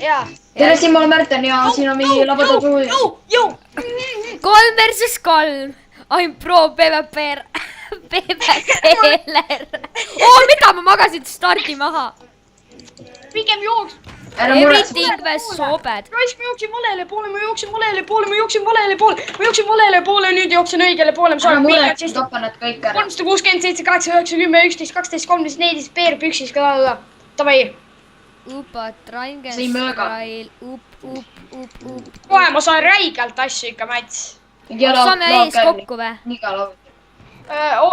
jaa. tere, siin ma olen Märten ja siin on mingi laboratorium. 3 versus 3. I'm pro PvP-er. PvP-ler. Mida ma magasin stardi maha? Pigem jooks. Everything was sobed. Raisk, ma jooksin valele poole, ma jooksin valele poole, ma jooksin valele poole, ma jooksin valele poole, nüüd jooksin õigele poole. Ära muretse, topan nad kõik ära. 367, 8, 9, 10, 11, 12, 13, 14, peer püksis ka. Davai. Upa, triangle, Sõi up. Kohe ma saan räigelt asju ikka, Mats. Saame ees kokku või? Iga laud.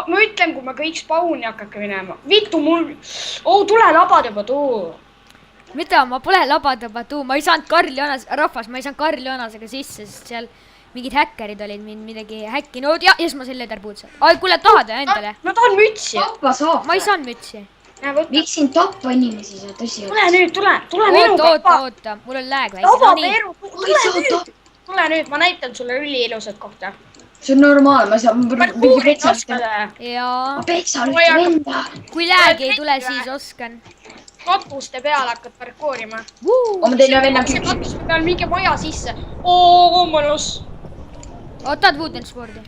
Ma ütlen, kui ma kõik spauni hakake minema. Vittu mul... tule labad juba tuu. Mida? Ma pole labadaba tuu. Ma ei saanud Karl Joonasega sisse, sest seal mingid häkkerid olid mind midagi häkkinud. Ja siis ma selle leaderboot'se. Ai, kuule, tahad endale? Ma tahan mütsi. Tappa saab. Ma ei saanud mütsi. Miks siin tappa inimesi seal tõsi? Tule nüüd, tule minu kappa. Oota. Mul on lääg väike. Tule nüüd, ma näitan sulle üli ilusat kohta. See on normaalne, ma saan mingi petsa. Jaa. Ma peksan ühte venda. Kui lääg ei tule, siis oskan. Katuste peal hakkad parkoorima. Ma tein ühe venna küpsi. Katuste peal mingi maja sisse. Mõnus. Ootad Woodenspordi?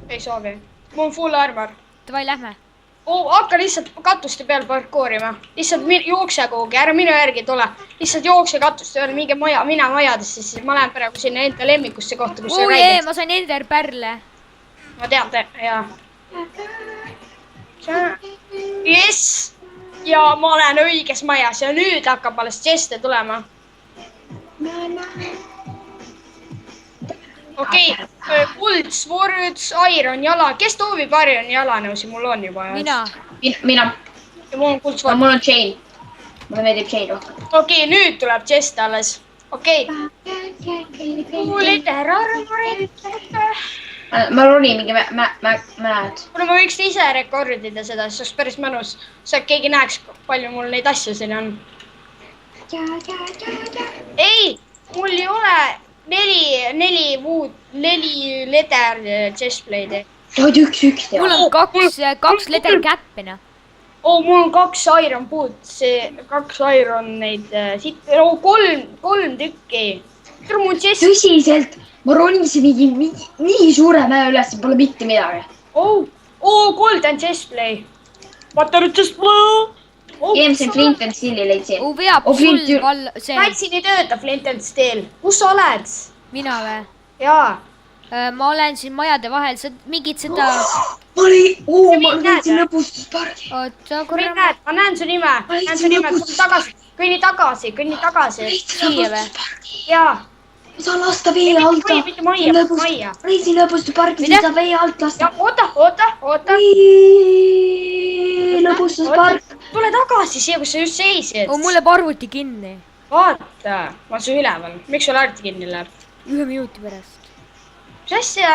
Ei soovi. Mul on full armor. Davai, lähme. Hakka lihtsalt katuste peal parkoorima. Lihtsalt jookse kuhugi, ära minu järgi tule. Lihtsalt jookse katuste peal, mingi maja, mina majadesse, siis ma lähen praegu sinna enda lemmikusse kohta, kus see räägid. Ma sain ender pärle. Ma tean, jaa. Jess! Ja ma olen õiges majas ja nüüd hakkab alles Jeste tulema. Okei, kuld, svords, iron, jala. Kes toovib iron jalanõusi? Mul on juba. Mina. Ja mul on kuld, svords. Mul on chain. Mulle meeldib chain rohkem. Okei, nüüd tuleb Jeste alles. Okei. Kuulid ära armorit. Ma ronin mingi mäed. Kuna ma võiks ise rekordida seda, siis oleks päris mõnus. Saab keegi näeks, palju mul neid asju siin on. Ei, mul ei ole 4 leder chestplate'i. Toid üks teha. Mul on 2 leder käppina. Mul on 2 iron boot, 2 iron neid siit. 3 tükki. Tõsiselt, ma ronisin nii suure mäe üles, pole mitte midagi. Golden chestplate. Water chestplate. Eelmiselt Flint and Steel'i leidsin. Veab sul see. Mätsin ei tööta Flint and Steel. Kus sa oled? Mina või? Jaa. Ma olen siin majade vahel, sa mingid seda... Ma leidsin lõbustuspargi. Oota, korra... Ma näen su nime. Kõnni tagasi. Siia või? Jaa. Ma saan lasta vee alta. Mitte majja. Leidsin lõbustuspargi, siis saab vee alt lasta. Oota. Lõbustuspark. Tule tagasi siia, kus sa just seisid. Mulle arvuti kinni. Vaata, ma olen su üleval. Miks sul arvuti kinni läheb? 1 minuti pärast. Mis asja?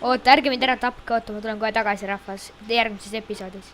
Oota, ärge mind ära tapke, oota, ma tulen kohe tagasi, rahvas. Järgmises episoodis.